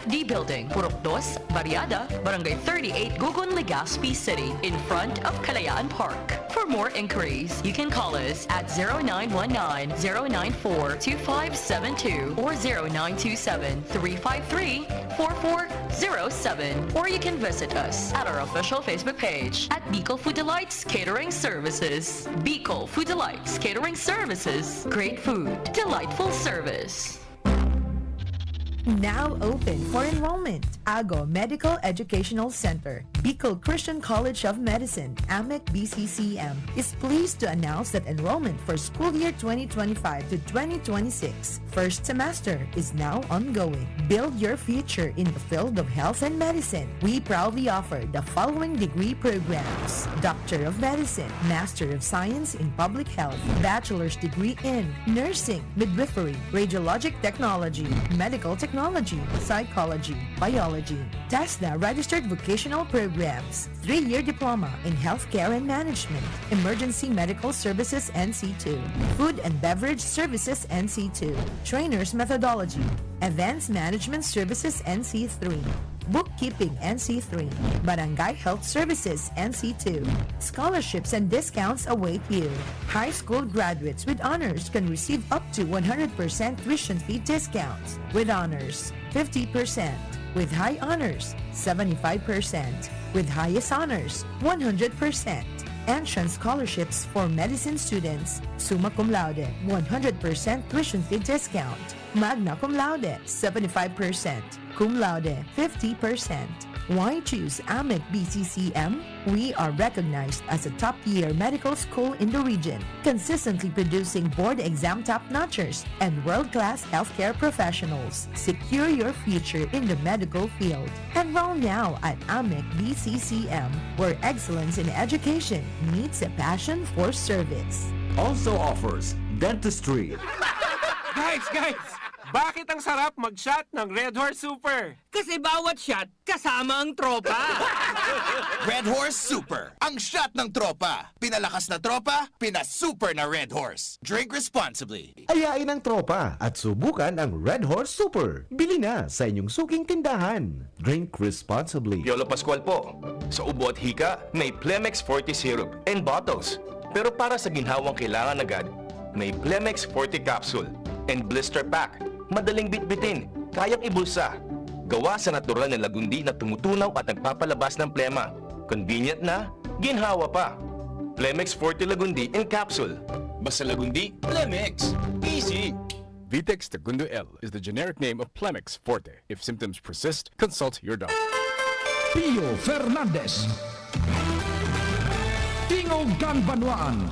FD Building, Purok 2, Barriada, Barangay 38, Gugun, Legazpi City, in front of Kalayaan Park. For more inquiries, you can call us at 0919-094-2572 or 0927-353-4407, or you can visit us at our official Facebook page at Bicol Food Delights Catering Services. Bicol Food Delights Catering Services. Great food, delightful service. Now open for enrollment. AGO Medical Educational Center, Bicol Christian College of Medicine, AMEC BCCM, is pleased to announce that enrollment for school year 2025 to 2026 first semester is now ongoing. Build your future in the field of health and medicine. We proudly offer the following degree programs: Doctor of Medicine, Master of Science in Public Health, Bachelor's degree in Nursing, Midwifery, Radiologic Technology, Medical Technology, Psychology, Biology, TESDA registered vocational programs, 3-year diploma in healthcare and management, emergency medical services NC2, food and beverage services NC2, trainers methodology, advanced management services NC3, bookkeeping NC3, barangay health services NC2. Scholarships and discounts await you. High school graduates with honors can receive up to 100% tuition fee discounts. With honors, 50%. With high honors, 75%. With highest honors, 100%. Entrance scholarships for medicine students, summa cum laude, 100% tuition fee discount. Magna cum laude, 75%. Cum laude, 50%. Why choose AMEC BCCM? We are recognized as a top-tier medical school in the region, consistently producing board exam top-notchers and world-class healthcare professionals. Secure your future in the medical field. Enroll now at AMEC BCCM, where excellence in education meets a passion for service. Also offers dentistry. Guys! Bakit ang sarap mag-shot ng Red Horse Super? Kasi bawat shot, kasama ang tropa. Red Horse Super, ang shot ng tropa. Pinalakas na tropa, pinasuper na Red Horse. Drink responsibly. Ayain ang tropa at subukan ang Red Horse Super. Bili na sa inyong suking tindahan. Drink responsibly. Piolo Pascual po. Sa ubo at hika, may Plemex Forte Syrup and bottles. Pero para sa ginhawang kailangan agad, may Plemex Forte Capsule and Blister Pack. Madaling bitbitin, kayang ibulsa. Gawa sa natural na lagundi na tumutunaw at nagpapalabas ng plema. Convenient na, ginhawa pa. Plemex Forte Lagundi in Capsule. Basta lagundi, Plemex. Easy! Vitex Segundo L is the generic name of Plemex Forte. If symptoms persist, consult your doctor. Pio Fernandez, Tingog Ganbanwaan.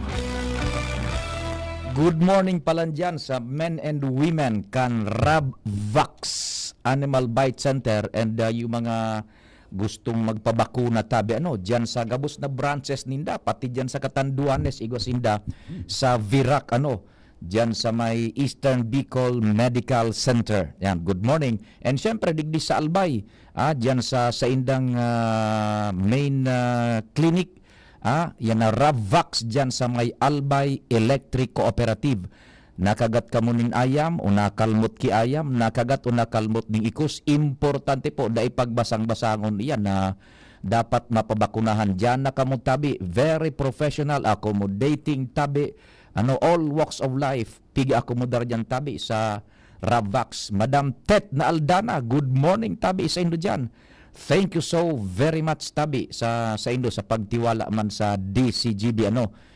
Good morning pala dyan sa men and women kan Ravvax Animal Bite Center and yung mga gustong magpabakuna tabi dyan sa gabos na branches ninda pati dyan sa Catanduanes igos inda sa Virac dyan sa may Eastern Bicol Medical Center. Yan, good morning. And syempre digdi sa Albay dyan sa indang main clinic. Yan na Ravvax dyan sa may Albay Electric Cooperative. Nakagat ka mo nin ayam o nakalmot ki ayam, nakagat o nakalmot ning ikus. Importante po dahil pagbasang-basangon yan na dapat mapabakunahan dyan na kamo tabi. Very professional, accommodating tabi. All walks of life, pigi-accommodar dyan tabi sa Ravvax. Madam Tet na Aldana, good morning tabi sa indo dyan. Thank you so very much tabi sa indo sa pagtiwala man sa DCGB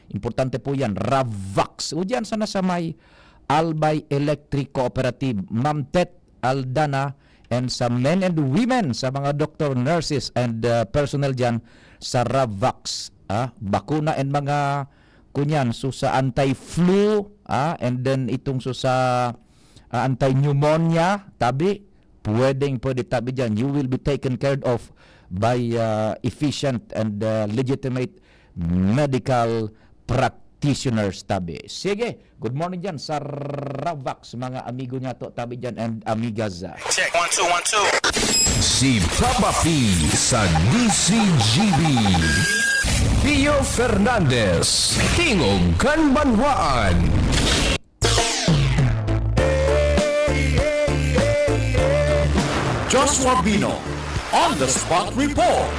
importante po yan Ravvax o dyan sana sa may Albay Electric Cooperative. Ma'am Tet Aldana and sa men and women sa mga doctor, nurses and personnel dyan sa Ravvax bakuna and mga kunyan sa anti-flu and then itong sa anti-pneumonia tabi pwede tabi dyan. You will be taken care of by efficient and legitimate medical practitioners tabi. Sige, good morning dyan sa Ravvax, mga amigo niya to tabi dyan and amigas. Check, 1, 2, 1, 2. Si Papa P sa DCGB. Pio Fernandez, Tingog Ganbanwaan. Joshua Bino on the spot report.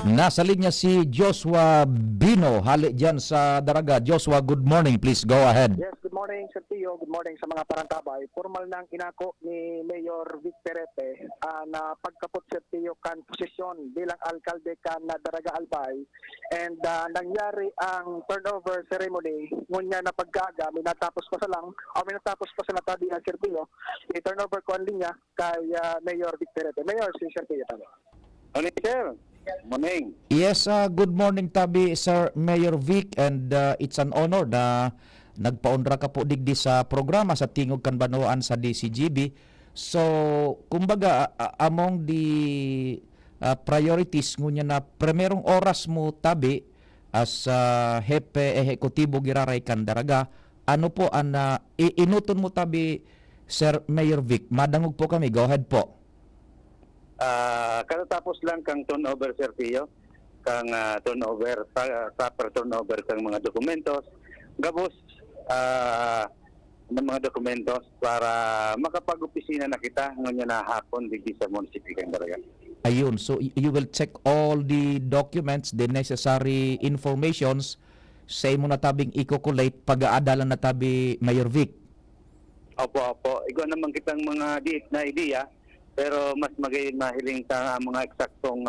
Nasa linya si Joshua Bino, hali dyan sa Daraga. Joshua, good morning. Please go ahead. Yes, good morning Sir Tio, good morning sa mga parantabay. Formal nang inako ni Mayor Vic Perete na pagkapot Sir Tio kan posisyon bilang alkalde kan na Daraga Albay, and nangyari ang turnover ceremony ngunya na paggaga minatapos pa sa natadihan Sir Tio. I-turnover ko ang linya kay Mayor Vic Perete. Mayor, si Sir Tio tayo. Morning, sir. Morning. Yes, good morning Tabi, Sir Mayor Vic, and it's an honor na nagpaundra ka po digdi sa programa sa Tingog Kanbanwaan sa DCGB. So, kumbaga, among the priorities ngunya na primerong oras mo Tabi as hepe ehekutibo giraray kan Daraga, ano po ang inuton mo Tabi, Sir Mayor Vic? Madangog po kami, go ahead po. Katatapos lang kang turnover, Sir Tio, kang turnover, proper turnover kang mga dokumentos, gabos ng mga dokumentos para makapag-opisina na kita ngayon na hapon digdi sa munisipyo kang Daraga. Ayun, so you will check all the documents, the necessary informations sa imo na tabing i-collate pag-aadalan na tabi Mayor Vic. Opo. Ikaw naman kitang mga diit na ideya, pero mas mahiling sa mga eksaktong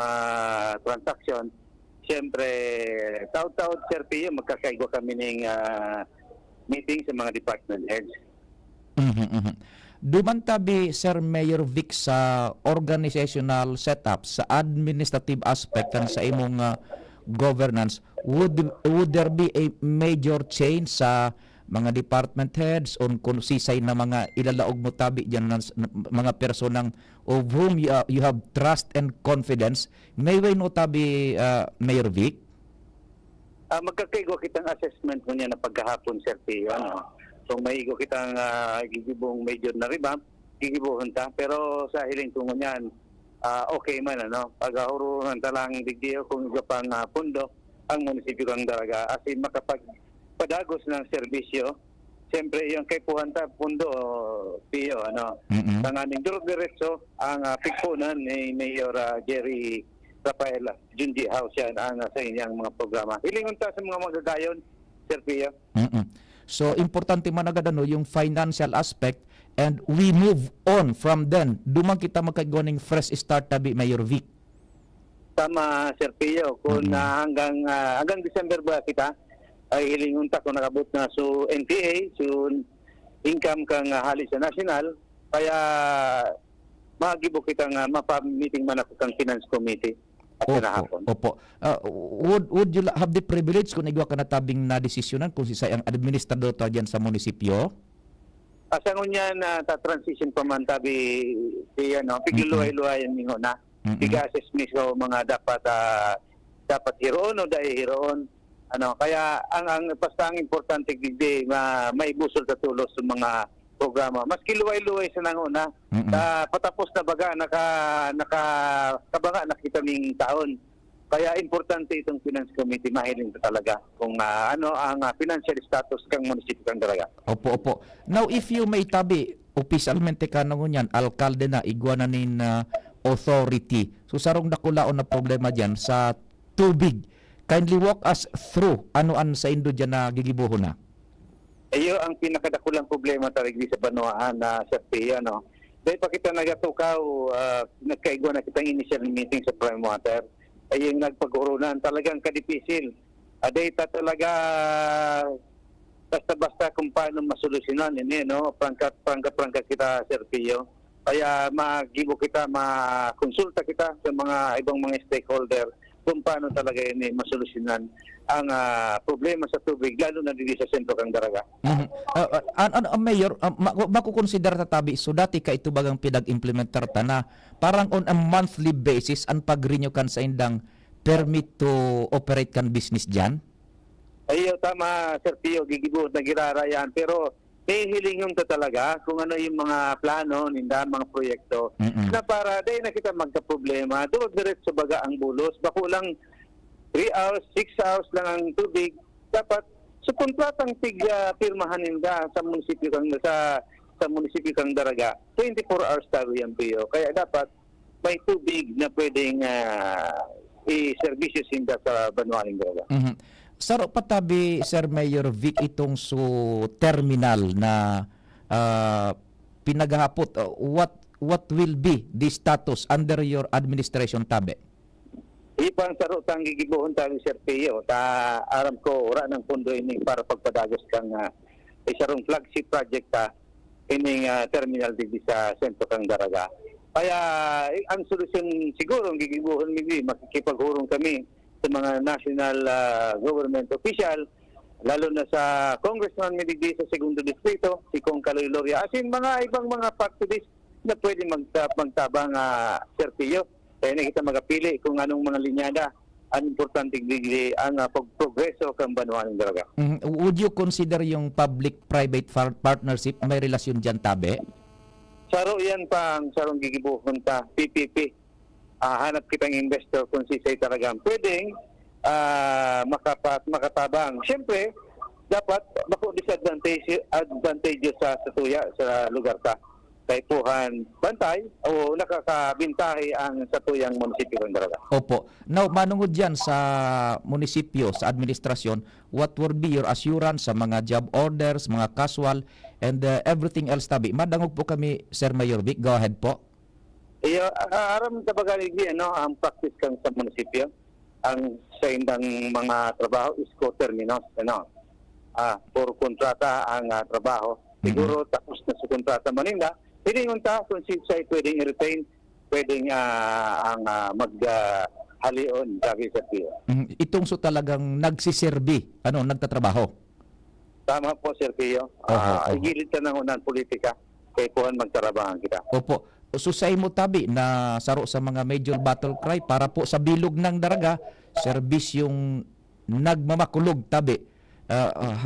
transaksyon. Siyempre, taod-taod, Sir Pio, magkakaigo kami ng meeting sa mga department heads. Duman tabi, Sir Mayor Vic, sa organizational setup, sa administrative aspect kan sa imong governance, would there be a major change sa mga department heads on kung sisay na mga ilalaog mo tabi dyan mga personang of whom you have trust and confidence? May way no tabi, Mayor Vic? Magkakaigo kitang assessment mo niya na pagkahapon, Sir Pio. So may igo kitang gigibong major na revamp, gigibuhon ta. Pero sa hiling tungo niyan, okay man, pagkahuruhan talang digdiyo kung iga pang pundo ang munisipyo kang Daraga. As in, padagos ng serbisyo. Siyempre, yung kay Puhanta, Pundo, Pio, tanganing diretso ang pigpunan ni Mayor Jerry Rafael Junji House yan ang sa inyang mga programa. Hilingon ta sa mga magagayon, Sir Pio. So, importante man agad yung financial aspect, and we move on from then. Dumang kita magkagawa ng fresh start tabi, Mayor Vic. Tama, Sir Pio. Kung hanggang December ba kita, ay hilingon ta kung nakabot na so NPA, so income kang hali sa national, kaya magibo kitang mapa-meeting man ako kang finance committee at hapon. Opo. Would you have the privilege kung igwa ka na tabing na desisyonan kung si ang administrador to dyan sa munisipyo? Asa ngunyan ta-transition pa man tabi pigluhay-luhayan ningo na. Piga-assess mismo mga dapat hiroon o dahil hiroon. Kaya ang basta ang importante gidi may busol sa tulos sa mga programa. Mas kiluway-luway sa nanguna. Patapos na baga nakabanga nakita ning taon. Kaya importante itong finance committee, mahiling talaga kung ang financial status kang munisipyo kang Daraga. Opo. Now if you may tabi opisyalmente ka ngunyan alkalde na igwananin authority. So sarong dakulaon na problema diyan sa tubig. Kindly walk us through ano-ano sa Indo dyan na gigibuho na. Iyo ang pinakadakulang problema tarigdi sa Banwaan na sa PIA, Dahil pa kita nagatukaw, nagkaigwa na kitang initial meeting sa Prime Water, ay yung nagpag-urunan talagang kadipisil. Data talaga basta-basta kung paano masolusyonan ini, Prangka kita, Sir Pio. Kaya magibo kita, makonsulta kita sa mga ibang mga stakeholder kung paano talaga ini masolusyonan ang problema sa tubig, lalo na dito sa sentro kang Daraga. Mayor, makukonsider tatabi, so dati ka ito bagang pinag-implementar ta na parang on a monthly basis ang pag-renew kan sa indang permit to operate kan business dyan? Ayo, tama, Sir Pio, gigibuot na girarayan, pero hihilingon ka talaga kung ano yung mga plano, mga proyekto, na para dahil na kita magka-problema, doon diretso baga ang bulos, bako lang 3 hours, 6 hours lang ang tubig, dapat sa kontratang pirmahanin ka sa munisipyo kang sa sa munisipyo kang Daraga, 24 hours tayo yan PO. Kaya dapat may tubig na pwedeng i-services hinda sa Banwaling Daraga. Saro patabi, Sir Mayor Vic, itong terminal na pinaghapot. What will be the status under your administration, tabi? Ipang saro tang gigibuhon tayo Sir Pio. Ta aram ko ora ng pondo ini para pagpadagos kang isarong flagship project ining terminal dito sa sentro kang Daraga. Kaya ang solusyon siguro ang gigibuhon mi makikipaghurong kami sa mga national government official, lalo na sa Congressman Midigdi sa segundo distrito, si Kong Kaloy Loria, as in mga ibang mga factories na pwede magtabang Sir Pio. Kaya na kita magapili kung anong mga linyada ang importante ang pagprogreso kang Banwaling Daraga. Would you consider yung public-private partnership may relasyon dyan, tabi? Saro yan pa ang sarong gigibuhon ta, PPP. Hanap kitang investor kung sisay talagang pwedeng makatabang. Siyempre, dapat bako disadvantageous sa tuya sa lugar ta. Kaipuhan bantay o nakakabintahe ang satuyang munisipyo ng Daraga. Opo. Now, manungod dyan sa munisipyo, sa administrasyon, what would be your assurance sa mga job orders, mga casual, and everything else, tabi? Madangog po kami, Sir Mayor Vic. Go ahead po. Aram kabagalig ang practice kang sa munisipyo. Ang sa indang mga trabaho is co-terminus. Por kontrata ang trabaho. Siguro tapos na sa kontrata Manila, pwedeng unta kung sisay pwedeng i-retain, pwedeng ang maghalion sabi sa PIO. Itong talagang nagsiserbi, nagtatrabaho? Tama po, Sir Pio. Igilit ka ng unang politika, kaya puhan magtarabahan kita. Opo. Susay mo, tabi, na saro sa mga major battle cry para po sa bilog ng Daraga, serbisyong nagmamakulog, tabi.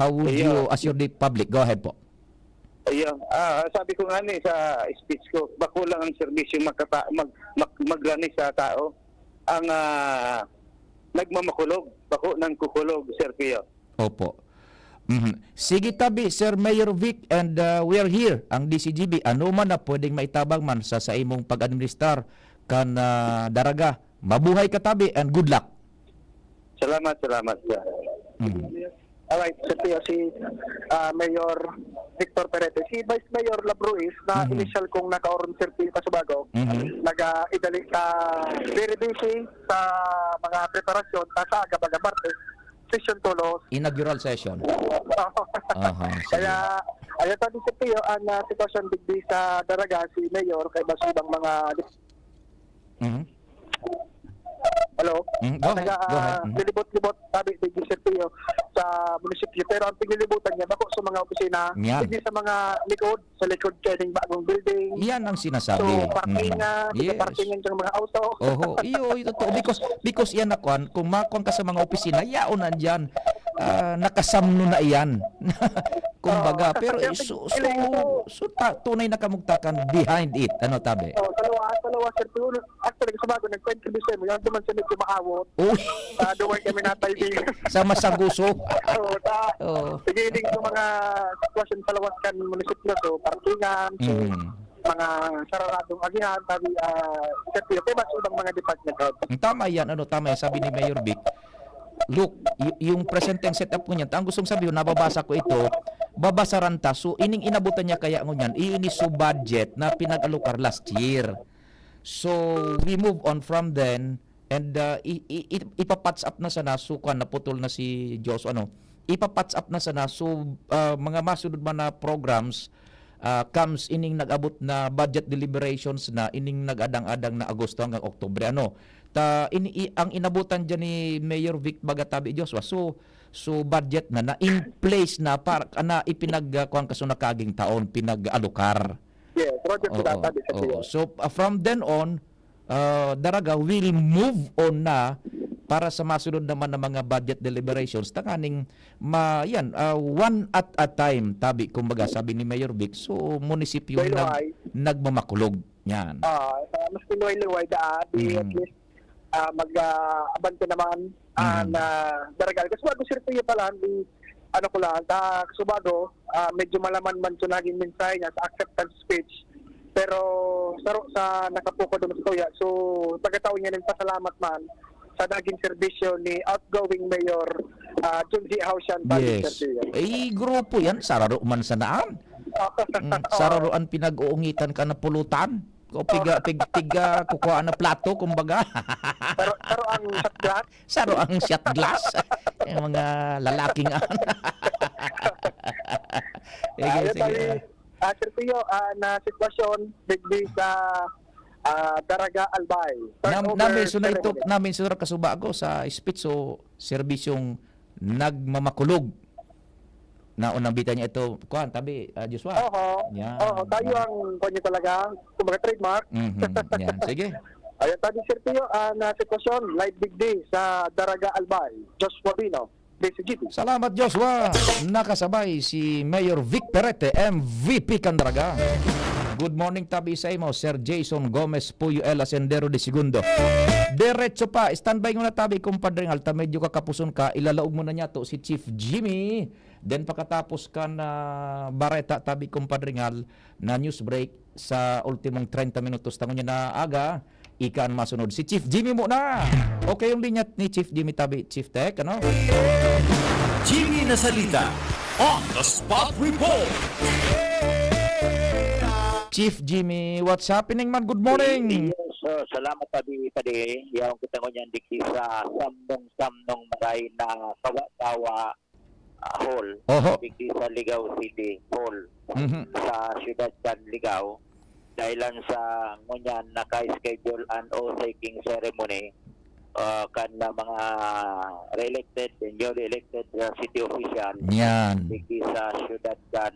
How would you assure the public? Go ahead po. Sabi ko nga sa speech ko, bako lang ang serbisyo maglani sa tao. Ang nagmamakulog, bako ng kukulog, Sir Pio. Opo. Sige, tabi, Sir Mayor Vic, and we are here, ang DCGB. Ano man na pwedeng maitabang man sa imong pag-administrar kan Daraga. Mabuhay ka, tabi, and good luck. Salamat. Alright, Sir Pio, si Mayor Victor Perete, si Vice Mayor Labruis na initial kong naka-oron Sir Pio Kasubago, nag-idali ka very busy sa mga preparasyon sa Agabaga Martes, session tulos. Inaugural session. Kaya ayan tayo Sir Pio, ang sitwasyon digdi sa Daraga, si Mayor, kay basubang mga Hello? Go ahead. Nilibot-libot sabi ni Sir Pio sa munisipyo. Pero ang pinilibutan niya, bako sa mga opisina, hindi sa mga sa likod kailing bagong building. Yan ang sinasabi. So, parkingan, parkingan ng mga auto. Iyo, totoo. Because yan nakuan, kung makuan ka sa mga opisina, yaon nandyan. Nakasamno na iyan. Kumbaga, pero tunay na kamugtakan behind it. Ano, tabi? Dalawa, Sir Pio. Actually, kasabago, nag-contribution mo. Yung duman sa medyo maawot. Doon kami nataybi. Sa Masaguso. Pigiling sa mga sitwasyon sa lawaskan munisipyo. So, parkingan, mga sararadong agihan, sabi, Sir Pio, kaya mas ibang mga department head. Tama yan, tama yan. Sabi ni Mayor Vic, look, yung presenteng setup ko niyan, ang gustong sabihin, nababasa ko ito, babasaran ta, so ining inabutan niya kaya ngunyan, iinis so budget na pinag-alokar last year. So, we move on from then, and ipapatch up na sana, so naputol na si Diyos, ipapatch up na sana, so mga masunod man na programs, comes ining nag-abot na budget deliberations na ining nag-adang-adang na Agosto hanggang Oktubre, ang inabutan dyan ni Mayor Vic Bagatabi Joshua, so budget na in place na para na ipinagkuhan kaso na kaging taon pinag-alokar. Yeah, project So from then on, Daraga will move on na para sa masunod naman ng mga budget deliberations tanganing one at a time, tabi kumbaga sabi ni Mayor Vic, so munisipyo nagmamakulog yan. Mas pinuhay-luhay at least mag-abante naman na Daraga. Kasi bago Sir Pio pala, ano ko lang, Subago, medyo malaman man ito naging mensahe niya sa acceptance speech. Pero sa nakapuko doon sa Kuya. So, pagkataon niya ng pasalamat man sa naging serbisyo ni outgoing Mayor Junji Hausyan. Yes. Grupo yan. Sararo man sa naan. Sararoan pinag-uungitan ka na pulutan. O piga kukuha na plato, kumbaga. Pero ang shot glass? Saro ang shot glass. Yung mga lalaking sige. Sir Pio, na sitwasyon digdi sa Daraga Albay. Namin sunod kasubago sa speech o serbisyong nagmamakulog. Naunang bita niya ito, kuhan, tabi, Joshua. Tayo ang kanyo talaga, kumbaga trademark. Yan, sige. Ayan, tabi Sir Pio, na sitwasyon, live digdi sa Daraga Albay. Joshua Bino, DCGT. Salamat, Joshua. Nakasabay si Mayor Vic Perete, MVP Candaraga. Good morning, tabi sa imo, Sir Jason Gomez Puyo El Ascendero de Segundo. Diretso pa, standby mo na tabi, kumpadre ng alta, medyo kakapuson ka, ilalaog mo na niya to si Chief Jimmy. Then pagkatapos ka na bareta, tabi, kumpadre ng na news break sa ultimong 30 minutos. Tango niya na aga, ikaan masunod. Si Chief Jimmy mo na. Okay yung linya ni Chief Jimmy, tabi, Chief Tech, ano? Jimmy Nasalita, on the spot report. Chief Jimmy, what's happening man? Good morning. Salamat padi. Yaong kita ko niyan dikti sa samnong maray na kawa-kawa hall. Dikti sa Ligao City Hall. Sa siyudad kan Ligao. Dahilan sa ngunyan naka-schedule an oath-taking ceremony kan na mga re-elected and newly elected city official. Yan. Dikti sa siyudad kan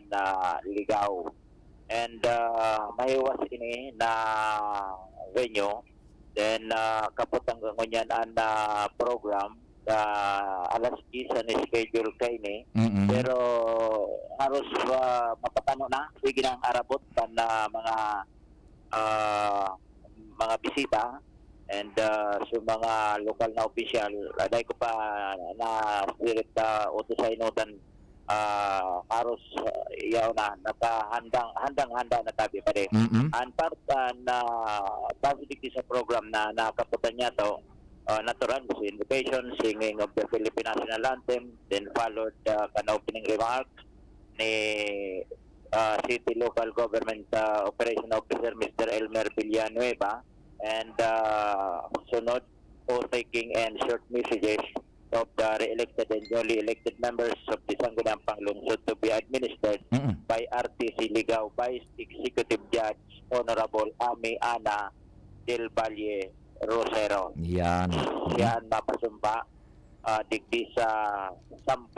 Ligao. And mahiwas ini na venue. Then kaputang ngunyan an program alas 10 na schedule kay ni. Pero harus mapatano na sige nang arabot kan na mga bisita and sa mga lokal na opisyal. Aday ko pa na spirit utusay-notan harus yaw na handang-handa na tabi pa rin. Ang part na positive sa program na nakaputan niya to, natural invocation, singing of the Philippine National Anthem, then followed kan opening remarks ni City Local Government Operation Officer Mr. Elmer Villanueva, and sunod taking and short messages of the re-elected and newly elected members of the Sangguniang Panglungsod to be administered by RTC Ligao Vice Executive Judge Honorable Ami Ana Del Valle Rosero. Yan. Yan mapasumpa digdi sa 10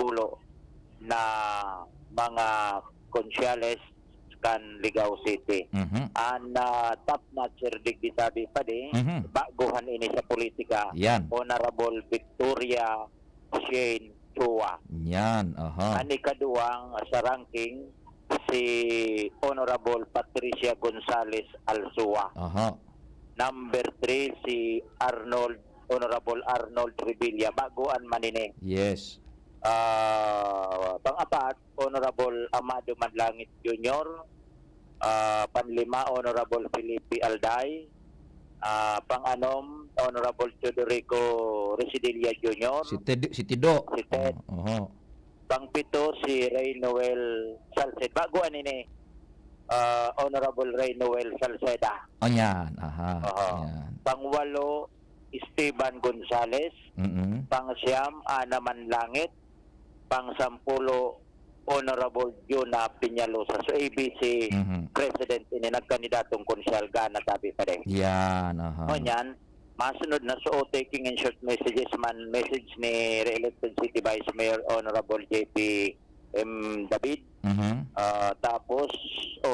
na mga konsyales kan Ligao City. Ang top notcher digdi sabi pa di, baguhan ini sa politika. Yan. Honorable Victoria Shane Chua. Yan. Ani kaduang sa ranking si Honorable Patricia Gonzales Alsua. Number 3 si Honorable Arnold Revilla. Baguan manini. Yes. Pang-apat, Honorable Amado Manlangit Jr. Panlima, Honorable Felipe Alday. Pang-anom, Honorable Teodorico Residelia Jr. Si Tido. Si Ted. Pang-pito, si Ray Noel Salceda. Baguan ini, Honorable Ray Noel Salceda. Yan. Pang-walo, Esteban Gonzales. Pang-siyam, Ana Manlangit. Pang-sampulo, Honorable Juna Piñalosa. So ABC President ini nagkandidatong konsyal gana tabi pa rin. Yan. Yan, masunod na so taking in short messages man message ni re-elected City Vice Mayor Honorable JP M. David. Tapos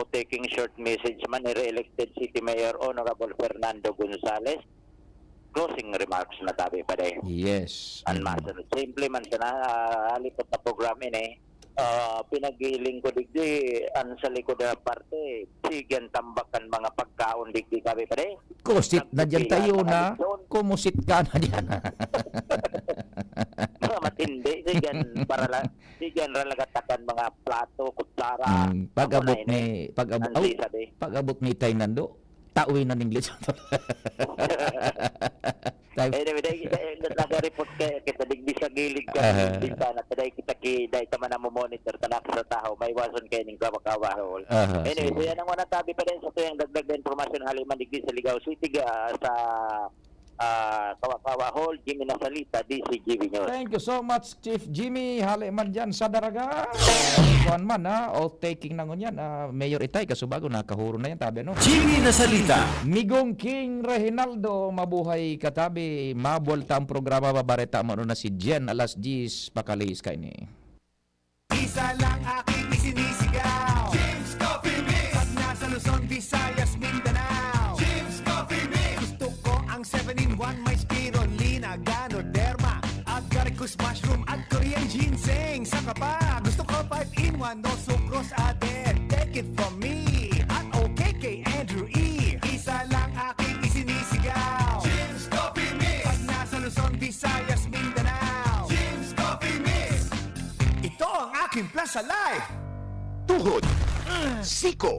taking short message man ni re-elected City Mayor Honorable Fernando Gonzales. Closing remarks na tabi pa rin. Yes. Ang masunod. Simple man sa halipot na program ini, pinagiling ko digdi ang sa likod na parte, sigyan tambakan mga pagkaon digdi kami pa rin. Kusit na dyan tayo na. Kumusit ka na dyan. Matindi, sigyan para di general nagatakan mga plato, kutsara. Pag-abot Amo na ini. ni pag-abot Nansi, sabi. pag-abot ni Tay Nando, tauin na ng English. Anyway, dahil nag-report kita digdi sa gilid ka bintana, dahil kita dahil tama na mo monitor tanak sa tao, may wason kayo ng kawakawahol. Anyway, so yan ang wana tabi pa rin sa tuyang dagdag na informasyon haliman digdi sa Ligaw City sa Kawakawahol, Jimmy Nasalita, DCGV News. Thank you so much, Chief Jimmy. Hali man dyan sa daraga. Kuan man ha, all taking na ngunyan. Mayor Itay, kasubago nakahuro na yan, tabi no? Jimmy Nasalita. Migong King Reginaldo, mabuhay katabi. Mabolta ang programa, babareta mo na si Jen, alas 10, pakalis kayo ni. Isa lang aking isinisigaw. James Coffee Mix. Pag nasa Luzon, Visayas, Mindanao. James Coffee Mix. Gusto ko ang 7-in-1, may spirulina, ganoderma, agaricus mushroom at Korean ginseng. Saka pa, gusto ko 5-in-1, no sucrose added. Take it from me, at okay kay Andrew E. Isa lang aking isinisigaw. James Coffee Mix. Pag nasa Luzon, Visayas, Mindanao. James Coffee Mix. Ito ang aking plus sa life. Tuhod, siko,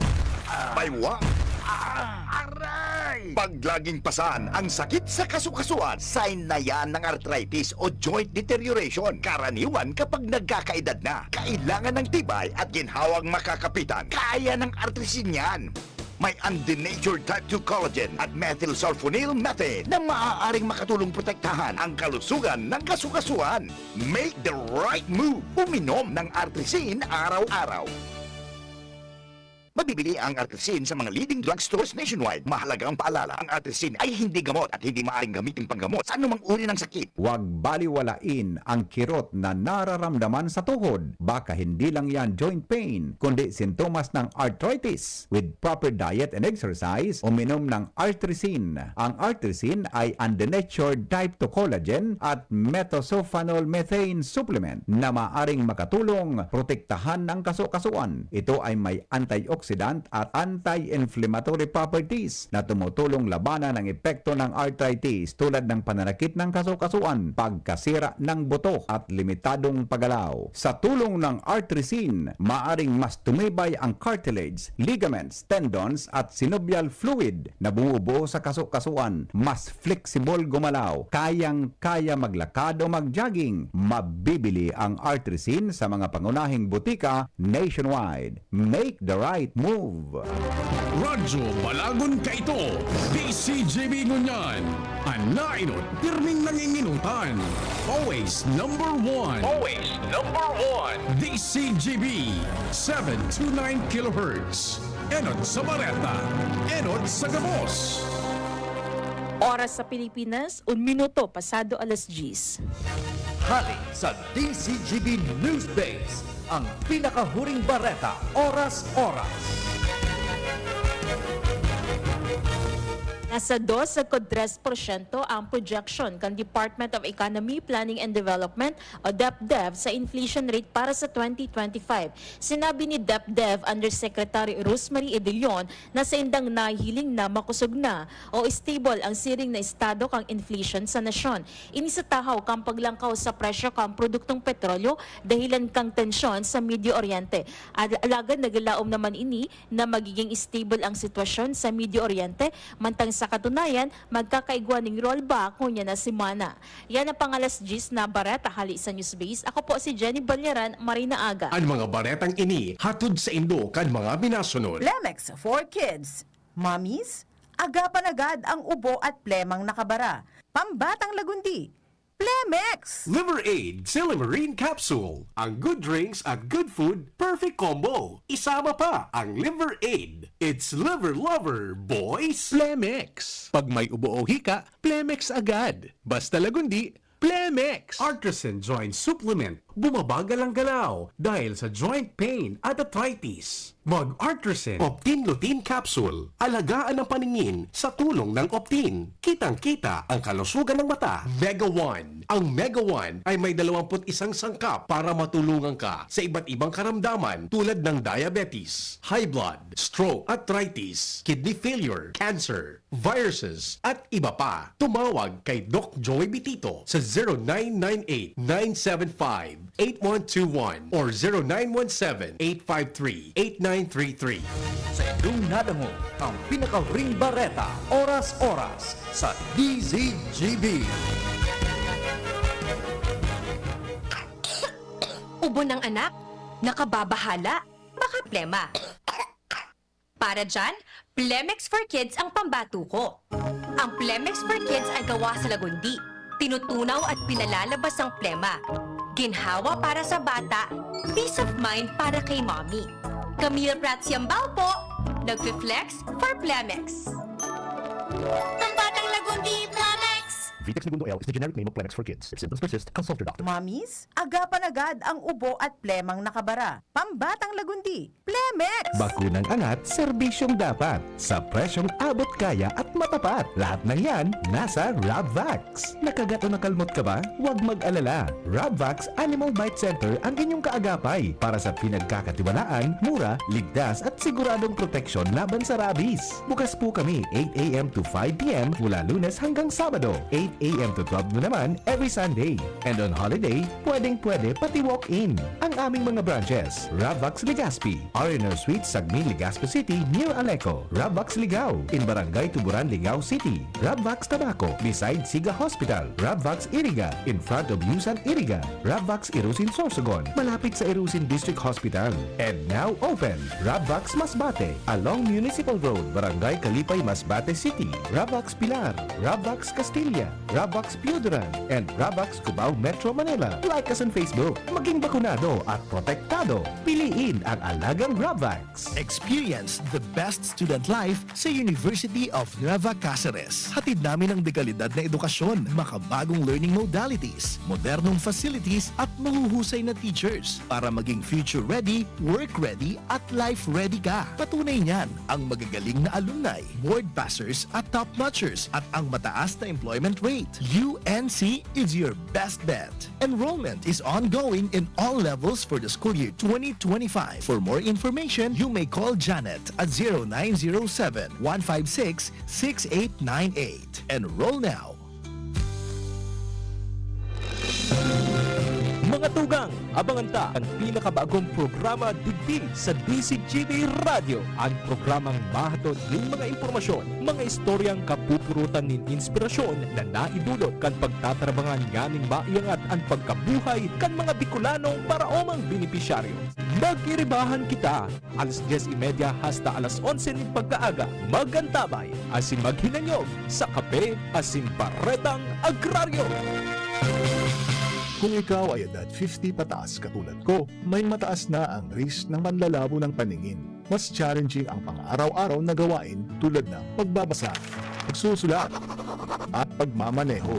baywa, aray! Pag laging pasan ang sakit sa kasukasuan, sign na yan ng arthritis o joint deterioration. Karaniwan kapag nagkakaedad na, kailangan ng tibay at ginhawang makakapitan. Kaya ng artrisin yan. May undenatured type 2 collagen at methylsulfonyl methane na maaaring makatulong protektahan ang kalusugan ng kasukasuan. Make the right move. Uminom ng artrisin araw-araw. Mabibili ang artrisin sa mga leading drugstores nationwide. Mahalaga ang paalala, ang artrisin ay hindi gamot at hindi maaaring gamitin panggamot sa anumang uri ng sakit. Huwag baliwalain ang kirot na nararamdaman sa tuhod. Baka hindi lang yan joint pain, kundi sintomas ng arthritis. With proper diet and exercise, uminom ng artrisin. Ang artrisin ay undenatured type 2 collagen at metosulfonol methane supplement na maaring makatulong protektahan ng kasukasuan. Ito ay may antioxidant at anti-inflammatory properties na tumutulong labanan ang epekto ng arthritis tulad ng pananakit ng kasukasuan, pagkasira ng buto at limitadong paggalaw. Sa tulong ng artrisin, maaring mas tumibay ang cartilage, ligaments, tendons at synovial fluid na bumubuo sa kasukasuan. Mas flexible gumalaw, kayang-kaya maglakad o mag-jogging. Mabibili ang artrisin sa mga pangunahing butika nationwide. Make the right move. Radyo Balagon Kaito, DCGB Ngunyan, Anainot, Pirming Nanginginutan, always number one. Always number one. DCGB, 729 kHz. Enot sa Bareta, Enot sa Gabos. Oras sa Pilipinas, 1 minuto pasado alas 10. Hali sa DCGB News Base, ang pinakahuring bareta, oras-oras. Nasa 2.3% ang projection kan Department of Economy, Planning and Development o DepDev sa inflation rate para sa 2025. Sinabi ni DepDev Undersecretary Rosemary Edilion na sa indang nahihiling na makusog na o stable ang siring na estado kang inflation sa nasyon. Inisatahaw kang paglangkaw sa presyo kang produktong petrolyo dahilan kang tensyon sa Medio Oriente. Alagad nagalaom naman ini na magiging stable ang sitwasyon sa Medio Oriente mantang sa katunayan, magkakaigwa ng rollback kunya na si Mana. Yan ang pangalas 10 na bareta hali sa Newsbase. Ako po si Jenny Balyaran, Marina Aga. Ang mga baretang ini, hatod sa Indo kan mga binasunod. Plemex for Kids. Mommies, agapan agad ang ubo at plemang nakabara. Pambatang lagundi. Plemex! Liver Aid Silimarine Capsule. Ang good drinks at good food, perfect combo. Isama pa ang Liver Aid. It's liver lover, boys! Plemex. Pag may ubo o hika, Plemex agad. Basta lagundi, Plemex. Artisan Joint Supplement. Bumabagal ang galaw dahil sa joint pain at arthritis. Mag-Artisan Optin Lutein Capsule. Alagaan ang paningin sa tulong ng Optin. Kitang-kita ang kalusugan ng mata. Mega One. Ang Mega One ay may 21 sangkap para matulungan ka sa iba't ibang karamdaman tulad ng diabetes, high blood, stroke, arthritis, kidney failure, cancer, viruses, at iba pa. Tumawag kay Doc Joey Bitito sa 0998-975-8121 or 0917-853-8933. Sa inyong nadango ang pinaka-ring bareta, oras-oras sa DZGB. Ubo ng anak, nakababahala, baka plema. Para dyan, Plemex for Kids ang pambato ko. Ang Plemex for Kids ay gawa sa lagundi. Tinutunaw at pinalalabas ang plema. Ginhawa para sa bata, peace of mind para kay mommy. Camille Prats Yambao po, nagfi-flex for Plemex. Ang batang lagundi, Plemex! Vitex Segundo L is the generic name of Plemex for kids. If symptoms persist, consult your doctor. Mommies, agapan agad ang ubo at plemang nakabara. Pambatang lagundi, Plemex! Bakunang angat, serbisyong dapat. Sa presyong abot kaya at matapat. Lahat ng yan, nasa Rabvax. Nakagat o nakalmot ka ba? Huwag mag-alala. Rabvax Animal Bite Center ang inyong kaagapay para sa pinagkakatiwalaan, mura, ligtas at siguradong proteksyon laban sa rabies. Bukas po kami 8 a.m. to 5 p.m. mula Lunes hanggang Sabado, 8 a.m. to 12 na naman every Sunday. And on holiday, pwedeng-pwede pati walk-in. Ang aming mga branches, Rabvax Legazpi, R&R Suite, Sagmin, Legazpi City, near Aleco. Rabvax Ligao, in Barangay Tuburan, Ligao City. Rabvax Tabaco, beside Siga Hospital. Rabvax Iriga, in front of Yusan Iriga. Rabvax Irusin Sorsogon, malapit sa Irusin District Hospital. And now open, Rabvax Masbate, along Municipal Road, Barangay Kalipay, Masbate City. Rabvax Pilar, Rabvax Castilla, Rabvax Pioduran, and Rabvax Cubao Metro Manila. Like us on Facebook. Maging bakunado at protektado. Piliin ang alagang Rabvax. Experience the best student life sa University of Nueva Cáceres. Hatid namin ang dekalidad na edukasyon, makabagong learning modalities, modernong facilities at mahuhusay na teachers para maging future ready, work ready at life ready ka. Patunay niyan ang magagaling na alumni, board passers at top-notchers at ang mataas na employment rate. UNC is your best bet. Enrollment is ongoing in all levels for the school year 2025. For more information, you may call Janet at 0907-156-6898. Enroll now. Mga tugang, abangan ta ang pinakabagong programa digdi sa DCGB Radio. Ang programang mahatod ng mga impormasyon, mga istoryang kapupurutan nin inspirasyon na naidulot kan pagtatrabangan nganing maiangat ang pagkabuhay kan mga Bicolanong paraomang benepisyaryo. Magkiribahan kita, alas 10:30 hasta alas 11 nin pagkaaga. Magantabay, asin maghinanyog sa kape, asin baretang agraryo. Kung ikaw ay edad 50 pataas katulad ko, may mataas na ang risk ng manlalabo ng paningin. Mas challenging ang pang-araw-araw na gawain tulad ng pagbabasa, pagsusulat, at pagmamaneho.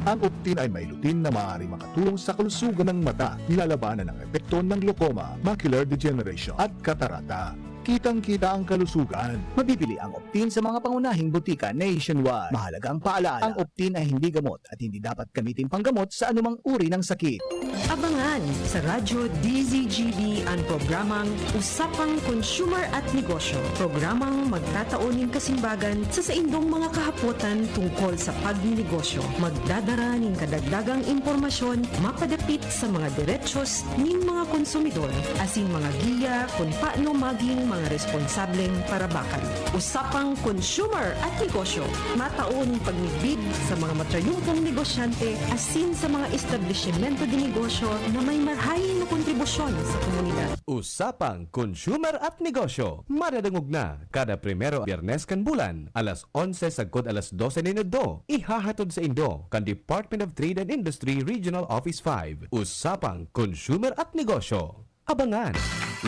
Ang Optin ay may lutin na maaaring makatulong sa kalusugan ng mata, nilalabanan ng epekto ng glaucoma, macular degeneration at katarata. Kitang-kita ang kalusugan. Mabibili ang Optin sa mga pangunahing butika nationwide. Mahalaga ang paalala, ang Optin ay hindi gamot at hindi dapat gamitin panggamot sa anumang uri ng sakit. Abangan sa Radyo DZGB ang programang Usapang Consumer at Negosyo. Programang magtataunin kasimbagan sa saindong mga kahapotan tungkol sa pagninegosyo. Magdadara ng kadagdagang impormasyon mapadapit sa mga diretsyon ng mga konsumidor asin mga giya kung paano maging mga responsableng parabakan. Usapang Consumer at Negosyo. Mataon pagnigbig sa mga matrayumpong negosyante asin sa mga establishmento de negosyo na may marhaing na kontribusyon sa komunidad. Usapang Consumer at Negosyo. Madadangog na kada primero Biyernes kan bulan, alas 11 sagkod alas 12 ninudo. Ihahatod sa Indo kan Department of Trade and Industry Regional Office 5. Usapang Consumer at Negosyo. Abangan!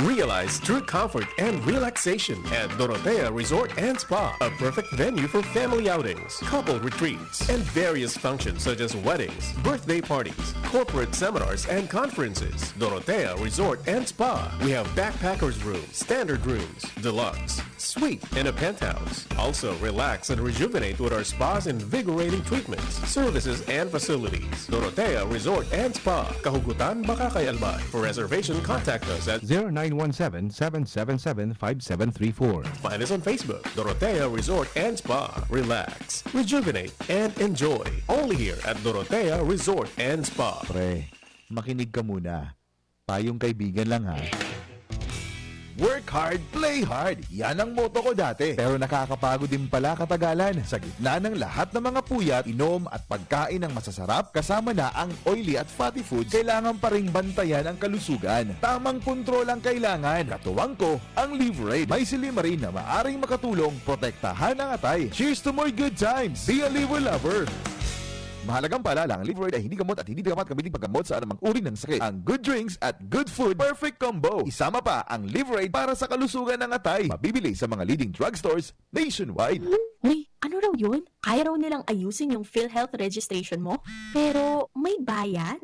Realize true comfort and relaxation at Dorotea Resort and Spa, a perfect venue for family outings, couple retreats, and various functions such as weddings, birthday parties, corporate seminars, and conferences. Dorotea Resort and Spa. We have backpackers rooms, standard rooms, deluxe, suite, and a penthouse. Also, relax and rejuvenate with our spas and invigorating treatments, services, and facilities. Dorotea Resort and Spa, Kahugutan, Bakakay, Albay. For reservation, contact us at 0917-777-5734. Find us on Facebook, Dorotea Resort and Spa. Relax, rejuvenate, and enjoy. Only here at Dorotea Resort and Spa. Pre, makinig ka muna. Tayong kaibigan lang ha. Work hard, play hard. Yan ang motto ko dati. Pero nakakapagod din pala katagalan. Sa gitna ng lahat ng mga puyat, inom at pagkain ng masasarap, kasama na ang oily at fatty foods, kailangan pa ring bantayan ang kalusugan. Tamang kontrol ang kailangan. Katuwang ko, ang Liverade. May silimarin na maaring makatulong protektahan ang atay. Cheers to more good times. Be a liver lover. Mahalagang paalala, ang Liverade ay hindi gamot at hindi dapat gamitin paggamot sa anumang uri ng sakit. Ang good drinks at good food, perfect combo. Isama pa ang Liverade para sa kalusugan ng atay. Mabibili sa mga leading drugstores nationwide. Uy, ano raw yun? Kaya raw nilang ayusin yung PhilHealth registration mo? Pero may bayad?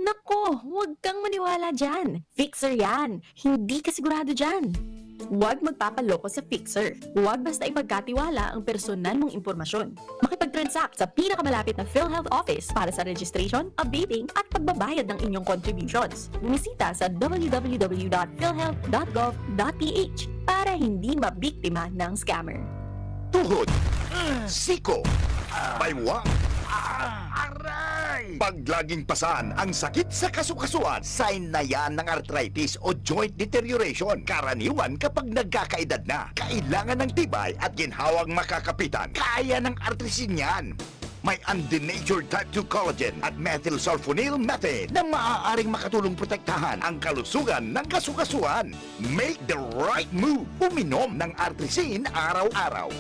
Nako, huwag kang maniwala dyan. Fixer yan. Hindi ka sigurado dyan. Huwag magpapaloko sa Fixer. Huwag basta ipagkatiwala ang personal mong impormasyon. Makipag-transact sa pinakamalapit na PhilHealth office para sa registration, updating at pagbabayad ng inyong contributions. Bumisita sa www.philhealth.gov.ph para hindi mabiktima ng scammer. Tuhod, siko, baywa, aray! Pag laging pasan ang sakit sa kasukasuan, sign na yan ng arthritis o joint deterioration. Karaniwan kapag nagkakaedad na, kailangan ng tibay at ginhawang makakapitan. Kaya ng artrisin yan. May undenatured type 2 collagen at methylsulfonyl methane na maaaring makatulong protektahan ang kalusugan ng kasukasuan. Make the right move. Uminom ng artrisin araw-araw.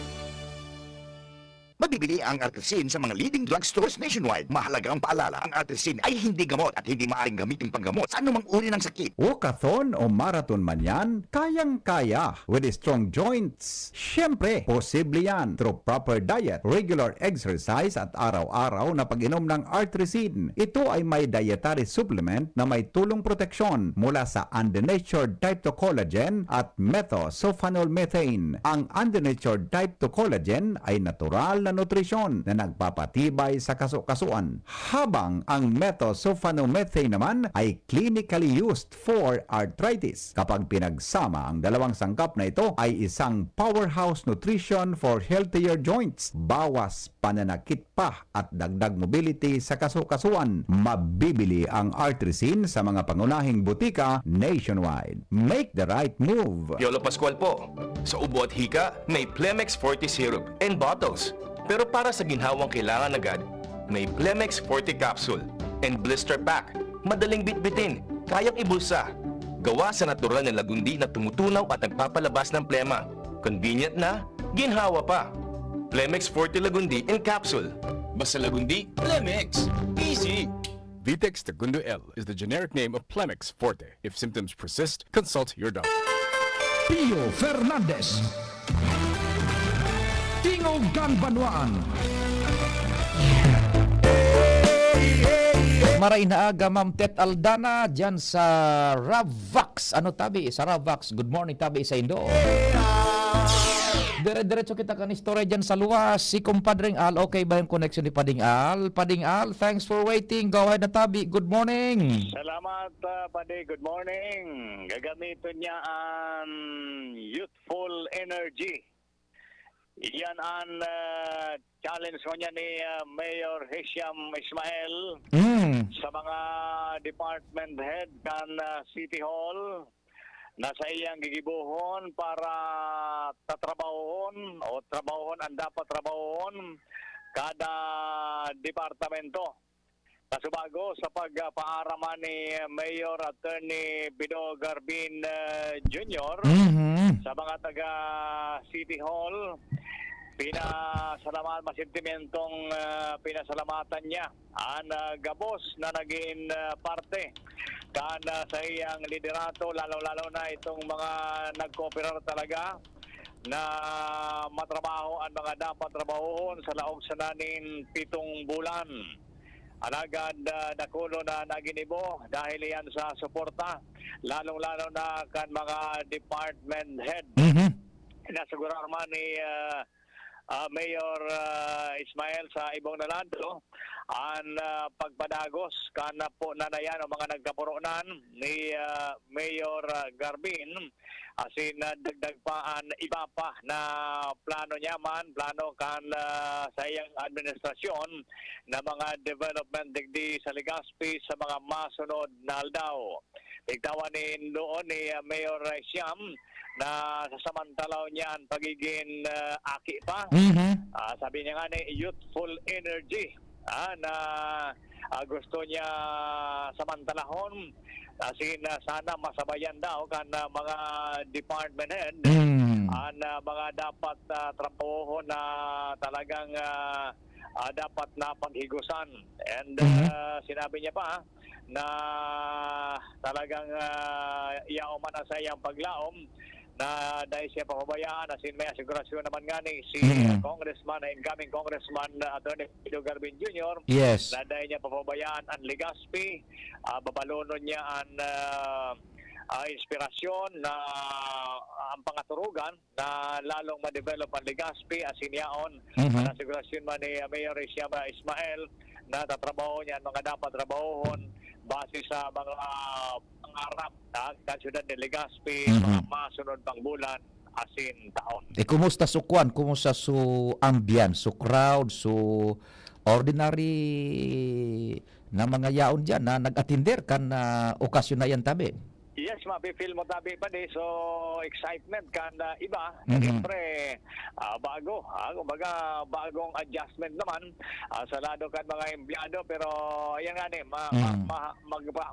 Mabibili ang artrisin sa mga leading drugstores nationwide. Mahalagang paalala, ang artrisin ay hindi gamot at hindi maaaring gamitin panggamot sa anumang uri ng sakit. Walkathon o marathon man yan, kayang-kaya with strong joints. Siyempre, posible yan through proper diet, regular exercise at araw-araw na pag-inom ng artrisin. Ito ay may dietary supplement na may tulong proteksyon mula sa undenatured type 2 collagen at methylsulfonylmethane. Ang undenatured type 2 collagen ay natural na nutrisyon na nagpapatibay sa kasukasuan, habang ang methylsulfonylmethane naman ay clinically used for arthritis. Kapag pinagsama ang dalawang sangkap na ito ay isang powerhouse nutrition for healthier joints. Bawas pananakit pa at dagdag mobility sa kasukasuan. Mabibili ang artrisin sa mga pangunahing butika nationwide. Make the right move. Yolo Pascual po. Sa ubo at hika, may Plemex Forte Syrup and bottles. Pero para sa ginhawang kailangan agad, may Plemex Forte Capsule and Blister Pack. Madaling bitbitin, kayang ibulsa. Gawa sa natural na lagundi na tumutunaw at nagpapalabas ng plema. Convenient na, ginhawa pa. Plemex Forte Lagundi in Capsule. Basta lagundi, Plemex. Easy! Vitex Segundo L is the generic name of Plemex Forte. If symptoms persist, consult your doctor. Pio Fernandez. Tingog Ganbanwaan. Maray na aga, Ma'am Tet Aldana, dyan sa Ravax. Ano tabi? Sa Ravax. Good morning tabi sa Indo. Dire-diretso kita kan istorya dyan sa luwas. Si Kumpadring Al, okay ba yung connection ni Pading Al? Pading Al, thanks for waiting. Go ahead na tabi. Good morning. Salamat, Pade. Good morning. Gagamitin niya ang youthful energy. Yan ang challenge ko niya ni Mayor Hisham Ismail sa mga department head kan City Hall na sa iyang gigibuhon para tatrabahon o trabahon ang dapat trabahon kada departamento. Kasubago sa pagpaaraman ni Mayor Attorney Bido Garbin Jr. Sa mga taga City Hall, masentimentong pinasalamatan niya ang gabos na naging parte sa iyang liderato, lalo-lalo na itong mga nag-cooperar talaga na matrabaho ang mga dapat trabahoon sa laog sa nanin 7 bulan. Alagad nakulo na naginibo dahil yan sa suporta, lalong-lalo na kan mga department head. Nasigurar man ni Mayor Ismael sa Ibong Nalando ang pagpadagos kana po nanayan ang mga nagkapuronan ni Mayor Garbin asin dagdag pa ang iba pa na plano niya man plano kan sa iyang administrasyon na mga development digdi sa Legazpi sa mga masunod na aldaw. Igtawanin doon ni Mayor Siam na sasamantalaw niya ang pagiging aki pa. Sabi niya nga ni youthful energy na gusto niya samantalahon kasi sana masabayan daw kan mga department head ang mga dapat trabaho na talagang dapat na paghigusan. And sinabi niya pa na talagang iauman na sa iyang paglaom na dahil siya papabayaan asin may asigurasyon naman nga ni si incoming Congressman Atty. Pido Garbin Jr. Yes. Na dahil niya papabayaan ang Legazpi, babalonon niya ang inspirasyon na ang pangaturugan na lalong ma-develop ang Legazpi asin yaon ang asigurasyon man ni Mayor Ismael na tatrabaho niya ang mga dapat trabahohon base sa mga pangarap ng syudad ng Legazpi mga masunod pang bulan asin taon. Kumusta su kwan? Kumusta su ambience, su crowd, su ordinary na mga yaon dyan na nag-atinder kan okasyon na yan tabi? Yes, mapi-feel mo tabi pa di. So, excitement kan iba. Siyempre, bago. Kumbaga, bagong adjustment naman sa lado kan mga empleyado. Pero, ayan nga ni,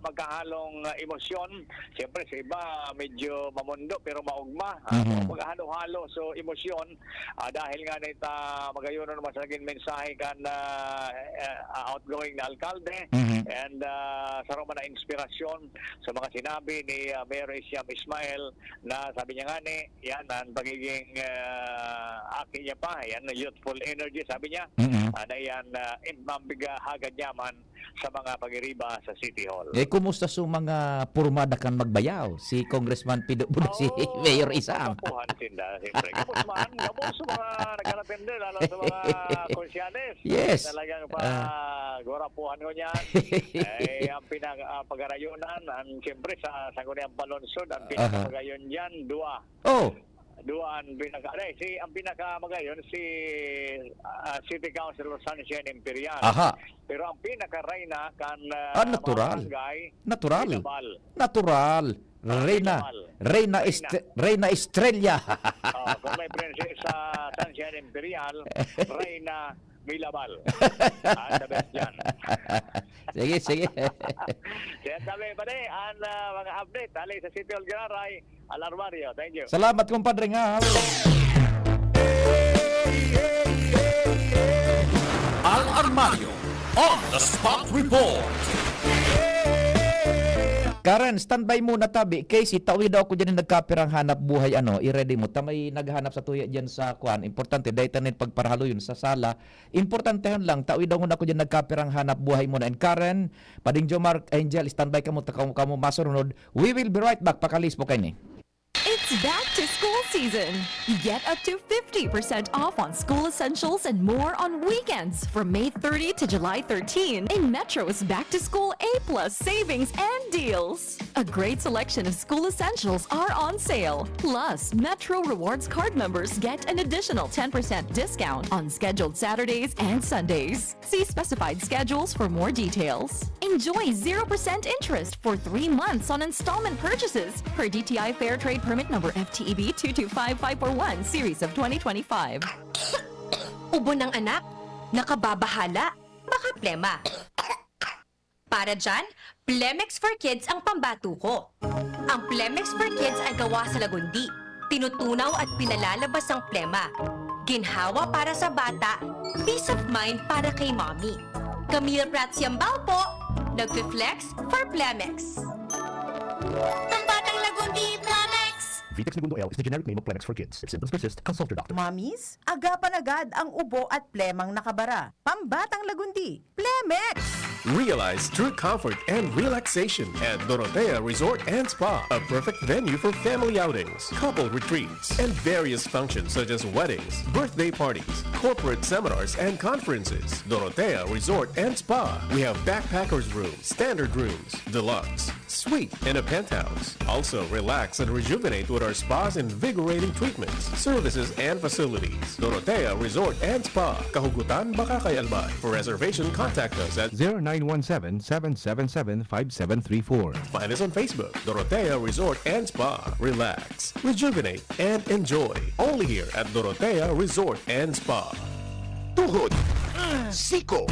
magkahalong emosyon. Siyempre, sa iba, medyo mamundo pero maugma. Maghalo-halo. So, emosyon. Dahil nga nita, magayon naman sa naging mensahe kan outgoing na alkalde. And sa naman na inspirasyon sa mga sinabi ni Mayor Ismael na sabi niya nga ni, yan ang pagiging aki niya pa, yan youthful energy sabi niya, na yan mambigahagad niya man sa mga pag-iriba sa City Hall. Kumusta su mga purmada kan magbayaw? Si Congressman Pido si Mayor Isam. Kapuhan sinda, siyempre. Kapos sa mga nagkalapende, lalo sa mga konsyales. Yes. Talagang gorapuhan ko niyan. Ang pinag-pagarayunan, siyempre sa Sangguniang Palonsod, ang pinag-pagayon dyan, dua. Duan ang pinakamagayon si City Councilor Sunshine Imperial. Pero ang pinaka-reyna kan natural. Reyna Estrella. Kung may prinsesa Sunshine Imperial, Reyna Milabal. The best yan. Sige. Siya sabi pa rin, ang mga update, tali sa City Hall Ganaray, Alarmario. Thank you. Salamat kumpadre nga. Al Armario on the spot report. Karen, standby muna tabi. Casey, tawid daw ko dyan yung nagkapirang hanap buhay. I-ready mo. Tamay naghanap sa tuya dyan sa kwan. Importante, dahil tanin pagparahalo yun sa sala. Importante yun lang. Tawid daw muna ko dyan nagkapirang hanap buhay muna. And Karen, Pading Jomar, Angel, standby ka mo. Kamu masunod. We will be right back. Pakalis po kayo ni. It's back to school season. Get up to 50% off on school essentials and more on weekends from May 30 to July 13 in Metro's Back to School A+ savings and deals. A great selection of school essentials are on sale. Plus, Metro Rewards card members get an additional 10% discount on scheduled Saturdays and Sundays. See specified schedules for more details. Enjoy 0% interest for 3 months on installment purchases per DTI Fair Trade Permit number FTEB 225541 series of 2025. Ubo ng anak, nakababahala, baka plema. Para dyan, Plemex for Kids ang pambatuko. Ang Plemex for Kids ay gawa sa lagundi, tinutunaw at pinalalabas ang plema. Ginhawa para sa bata, peace of mind para kay mommy. Camille Prats Yambao po, nagpi-flex for Plemex. Pambatang lagundi, Plemex! Vitex Segundo L is the generic name of Plemex for kids. If symptoms persist, consult your doctor. Mommies, agapan agad ang ubo at plemang nakabara. Pambatang lagundi, Plemex! Realize true comfort and relaxation at Dorotea Resort and Spa, a perfect venue for family outings, couple retreats, and various functions such as weddings, birthday parties, corporate seminars, and conferences. Dorotea Resort and Spa. We have backpackers rooms, standard rooms, deluxe, suite, and a penthouse. Also, relax and rejuvenate with our spa's invigorating treatments, services, and facilities. Dorotea Resort and Spa, Kahugutan, Bakakay, Albay. For reservation, contact us at 0917-777-5734. Find us on Facebook, Dorotea Resort and Spa. Relax, rejuvenate, and enjoy. Only here at Dorotea Resort and Spa. Tuhod, siko,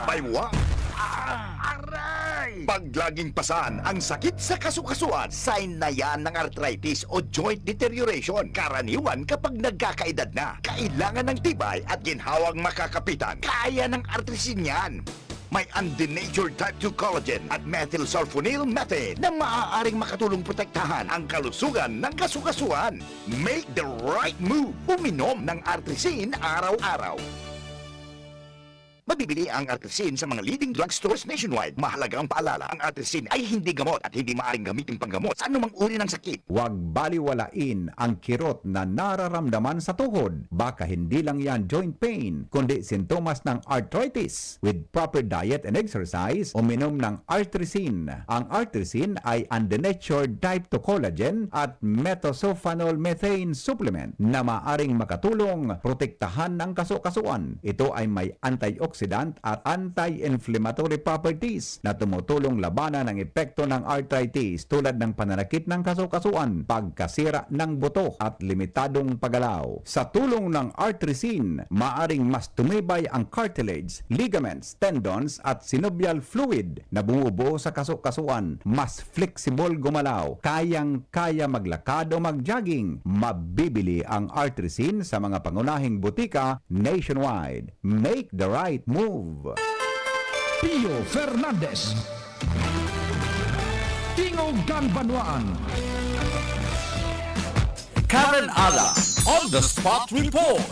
baywa, aray! Pag laging pasan ang sakit sa kasukasuan, sign na yan ng arthritis o joint deterioration. Karaniwan kapag nagkakaedad na. Kailangan ng tibay at ginhawang makakapitan. Kaya ng artrisin yan. May undenatured type 2 collagen at methylsulfonyl methane na maaaring makatulong protektahan ang kalusugan ng kasukasuan. Make the right move. Uminom ng artrisin araw-araw. Mabibili ang artrisin sa mga leading drugstores nationwide. Mahalaga ang paalala, ang artrisin ay hindi gamot at hindi maaaring gamitin panggamot sa anumang uri ng sakit. Huwag baliwalain ang kirot na nararamdaman sa tuhod. Baka hindi lang yan joint pain, kundi sintomas ng arthritis. With proper diet and exercise, uminom ng artrisin. Ang artrisin ay undenatured type 2 collagen at methylsulfonyl methane supplement na maaring makatulong protektahan ng kasukasuan. Ito ay may antioxidant at anti-inflammatory properties na tumutulong labanan ang epekto ng arthritis tulad ng pananakit ng kasukasuan, pagkasira ng buto at limitadong paggalaw. Sa tulong ng artrisin, maaring mas tumibay ang cartilage, ligaments, tendons at synovial fluid na bumubuo sa kasukasuan. Mas flexible gumalaw, kayang-kaya maglakad o mag-jogging. Mabibili ang artrisin sa mga pangunahing butika nationwide. Make the right move. Pio Fernandez. Tingugan Banwaan. Karen Ala on the spot report.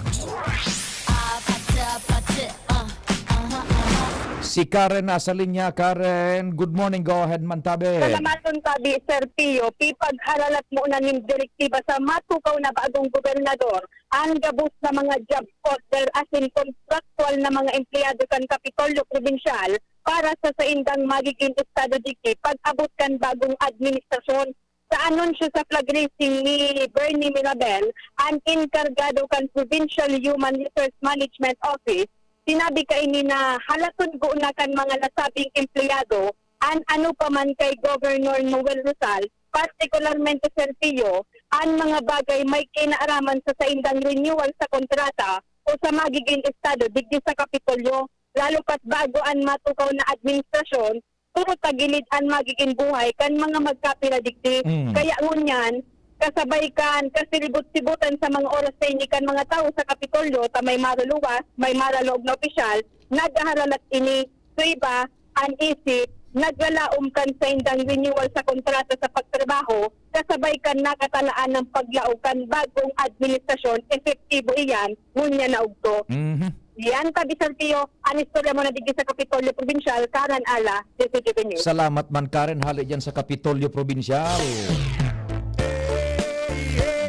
Si Karen nasa linya. Karen, good morning. Go ahead, Mantabe. Salamaton tabi, Sir Pio. Pipag-haralat mo na ning direktiba sa matukaw na bagong gobernador ang gabos na mga job order as in contractual na mga empleyado kan Kapitolyo Provincial para sa saindang magiging estado diki pag-abot kan bagong administrasyon. Sa anunsyo sa flag raising ni Bernie Mirabel, ang inkargado kan Provincial Human Resource Management Office, sinabi kaini na halaton ko na kan mga nasabing empleyado an ano pa man kay Governor Noel Rizal, partikularmente Sir Pio, ang mga bagay may kinaaraman sa saindang renewal sa kontrata o sa magiging estado digdi sa Kapitolyo, lalo pat bago ang matukaw na administrasyon, puro tagilid ang magiging buhay kan mga magkapila digdi. Kaya ngunyan, kasabay kan kasilibot-sibutan sa mga oras sa inikan mga tao sa Kapitolyo ta may maruluwas, may maralog na opisyal, naghaharalat ini suiba, ang isip, naglalaom kan sa indang renewal sa kontrata sa pagtrabaho, kasabay kan nakatalaan ng paglaog kan bagong administrasyon, epektibo iyan, ngunya na ugto. Yan, tabi Sir Pio, ang istorya mo na digdi sa Kapitolyo Provincial, Karen Ala, DCTV News. Salamat man, Karen. Hali dyan sa Kapitolyo Provincial.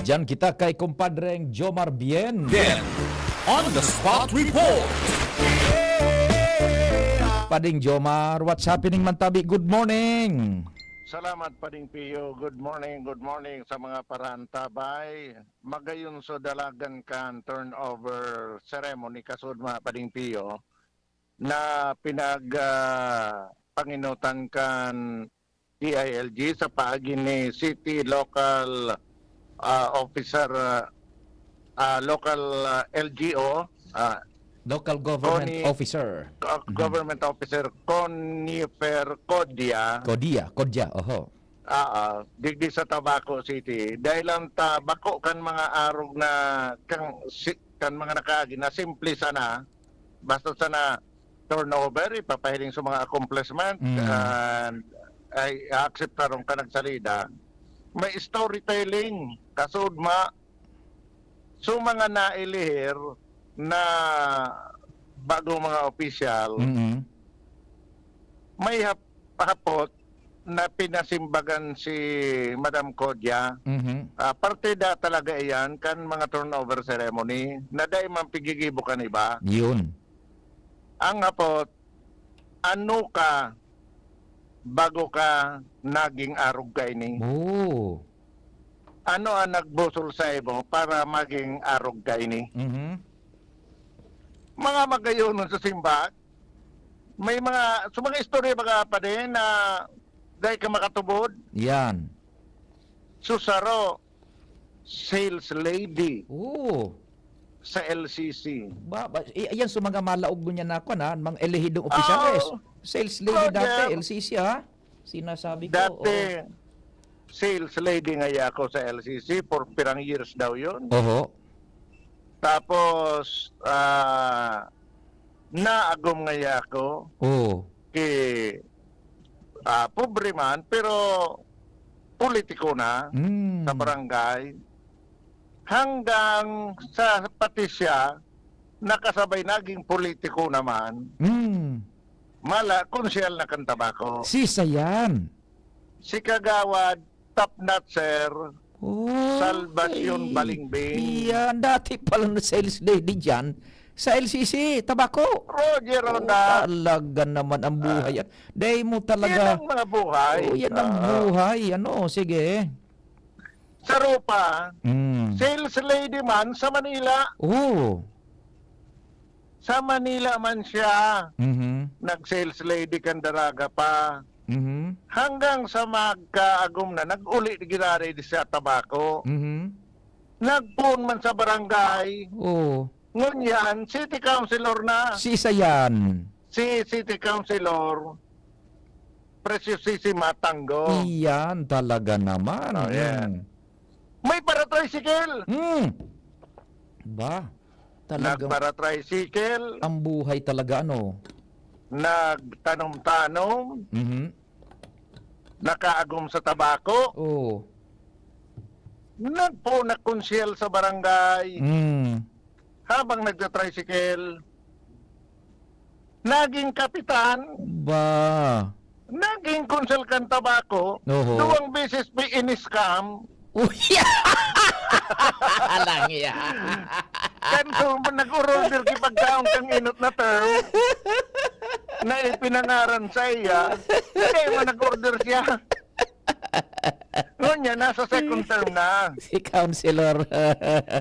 Diyan kita kay kumpadreng Jomar Bien. On the spot report. Pading Jomar, what's happening, Mantabi? Good morning. Salamat Pading Pio. Good morning sa mga parantabay. Magayon so dalagan kan turnover ceremony kasud mga Pading Pio na paginutan kan DILG sa paagi ni City Local Officer Local LGO Local Government Officer. Government Officer Conifer Codia. Codia, oho. Digdi sa Tabaco City. Dahil lang tabako kan mga arog na kan mga nakaagi na simple sana. Basta sana turnover, ipapahiling sa mga accomplishment ay accept karong kanagsalida. may storytelling kasud so mga nailihir na bago mga opisyal may hapot na pinasimbagan si Madam Kodya. Partida talaga iyan kan mga turnover ceremony na dahil man pigigibo kan iba. Yun. Ang hapot, ano ka bago ka naging arog ka ini? Oh. Ano ang nagbusol sa imo para maging arog ka ini? Mga magayonon sa simba, may mga istorya mga pa din na dahil ka makatubod. Yan. Susaro, sales lady. Oh. Sa LCC. Ayan so mga malaog mo niya na ako na, mga elehidong opisyales. Sales lady dati, LCC ha? Sinasabi ko. Dati, sales lady nga ako sa LCC for pirang years daw yun. Oho. Tapos, naagom nga ako. Oo. Kay pobre man, pero politiko na sa barangay. Hanggang sa pati siya, nakasabay naging politiko naman. Mala, konsyal na kan tabako. Sisa yan. Si Kagawad, top notcher, Salvacion Balingbing. Yan, dati pala na sales lady dyan. Sa LCC, tabako. Roger Ronda. Talaga naman ang buhay. Day mo talaga. Yan ang mga buhay. Yan ang buhay. Ano, sige. Sa Rupa, sales lady man sa Manila. Oh. Sa Manila man siya. Nag-sales lady kandaraga pa. Hanggang sa magkaagom na, nag-uli ginari sa tabako. Nagpun man sa barangay. Oh. Ngunyan, city councilor na. Sisa yan. Si city councilor, Preciosissima Tango. Iyan talaga naman. Oh, yeah. May para-tricycle. Ba? Talaga. Nagpara-tricycle. Ang buhay talaga ano? Nagtanom-tanom. Nakaagom sa tabako. Oo. Nagpunag-konsyel sa barangay. Habang nagta-tricycle. Naging kapitan. Ba? Naging konsyel kan tabako. Oho. 2 beses may in-scam. Alang iya. Kanto nag-order ki pagkaon kang inot na term na ipinangaran sa iya. Kaya mo nag-order siya. Ngunya, nasa second term na. Si Councilor.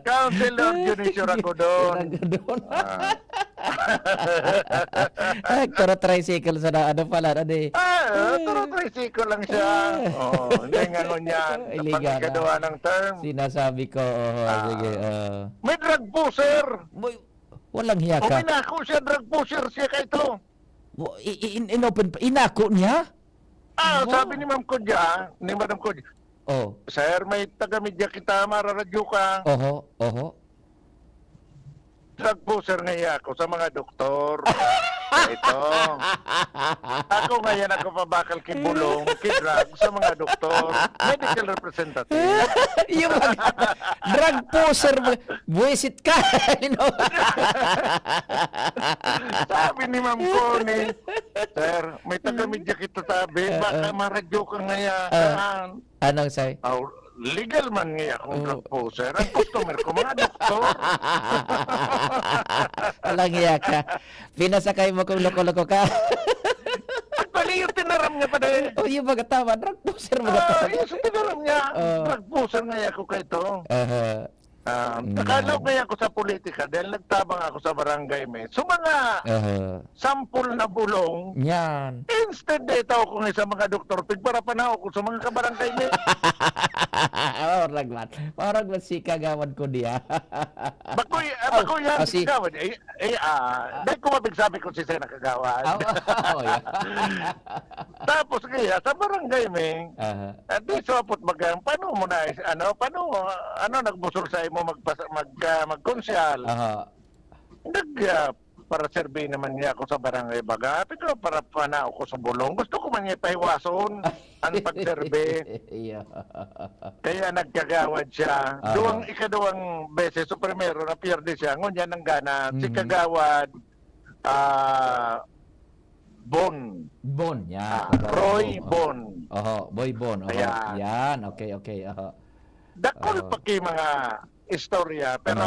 Councilor Dionisio Racodon. Turo tricycle sa na, ano pala, ano eh. Turo tricycle lang siya. Hindi nga ngunya. Iligan. Pagkagawa ng term. Sinasabi ko, sige. May drug pusher. Walang hiya ka. Minako siya, drug pusher siya ka ito. Inopen pa, inako niya? Sabi ni Ma'am Kodya, ni Madam Kodya, Sir, may taga-media kita, mararadyo ka. Oho. Drug pusher nga ako sa mga doktor. Ito. Ako ngayon ako pabakal kibulong, kidrag sa mga doktor. Medical representative. Yung drug pusher, buwisit ka. Sabi ni Ma'am Connie, Sir, may taga-media kita sabi, baka maradyo ka ngayon. Anong say? Legal man nga akong drug pusher. Ang customer ko, mga doktor. Walang iya ka. Pinasakay mo kung loko-loko ka. Pagpali yung tinaram niya pa din. Yung mga tama, drug pusher mga tama. Yung tinaram niya, drug pusher nga ako kayo. Nakalaw kaya ako sa politika dahil nagtabang ako sa barangay may. So mga sampol na bulong. Yan. Instead dito ako nga sa mga doktor, pigparapan ako sa mga kabarangay may. Parang si kagawad ko diya. Bakoy yan si kagawad. Dahil ko mabigsabi ko si Sena kagawad. Tapos kaya sa barangay may. At di sapot bagang, paano mo na, paano nagbusol sa mo magkonsyal. Para survey naman niya ako sa barangay baga. Pero para panao ko sa bulong. Gusto ko man niya pahiwason. ang pagserbe. Yeah. Kaya nagkagawad siya. Ikadawang beses, so primero na pierde siya. Ngunyan ang gana. Si Kagawad, Bon. Bon, yan. Roy Bon. Oho, Boy Bon. Oho. Ayan. Yan, okay. Oho. Dakol pa kay mga istorya. Pero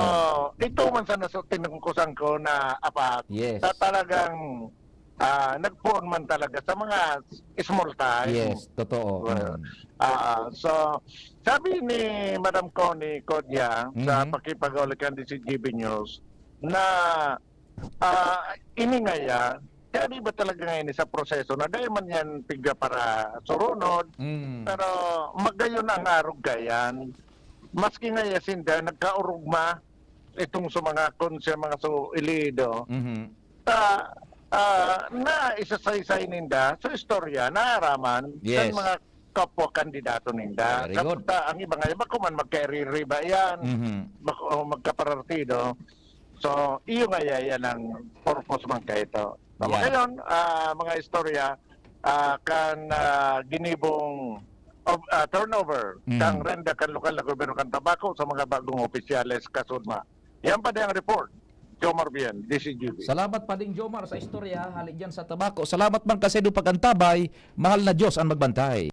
ito man sa tinungkusan ko na apat. Yes. Na talagang nagpuon man talaga sa mga small time. Yes, totoo. So, sabi ni Madam Connie Kodya sa pakipag-ulikan din si GB News na iningaya, kaya di ba talaga ngayon sa proseso na dahil man yan pigga para surunod, pero magayon ang arog gayan. Maski ngayon sinda, nagkaurugma itong sa mga konsya, mga ilido, na isasaysay ninda sa istorya na araman Yes. sa mga kapwa kandidato ninda. Very good. Ang iba ngayon, bako man magkaiririba yan, bako magkapartido. So, iyo nga yan ang purpose man kayo ito. So, ngayon, mga istorya, kan ginibong turnover kang renda kan lokal na gobyerno kan tabako sa mga bagong opisyales kasudma. Yan pa din ang report. Jomar Bien, DCGB. Salamat pa ding Jomar sa istorya, halik dyan sa tabako. Salamat man kasi do pagantabay, mahal na Diyos ang magbantay.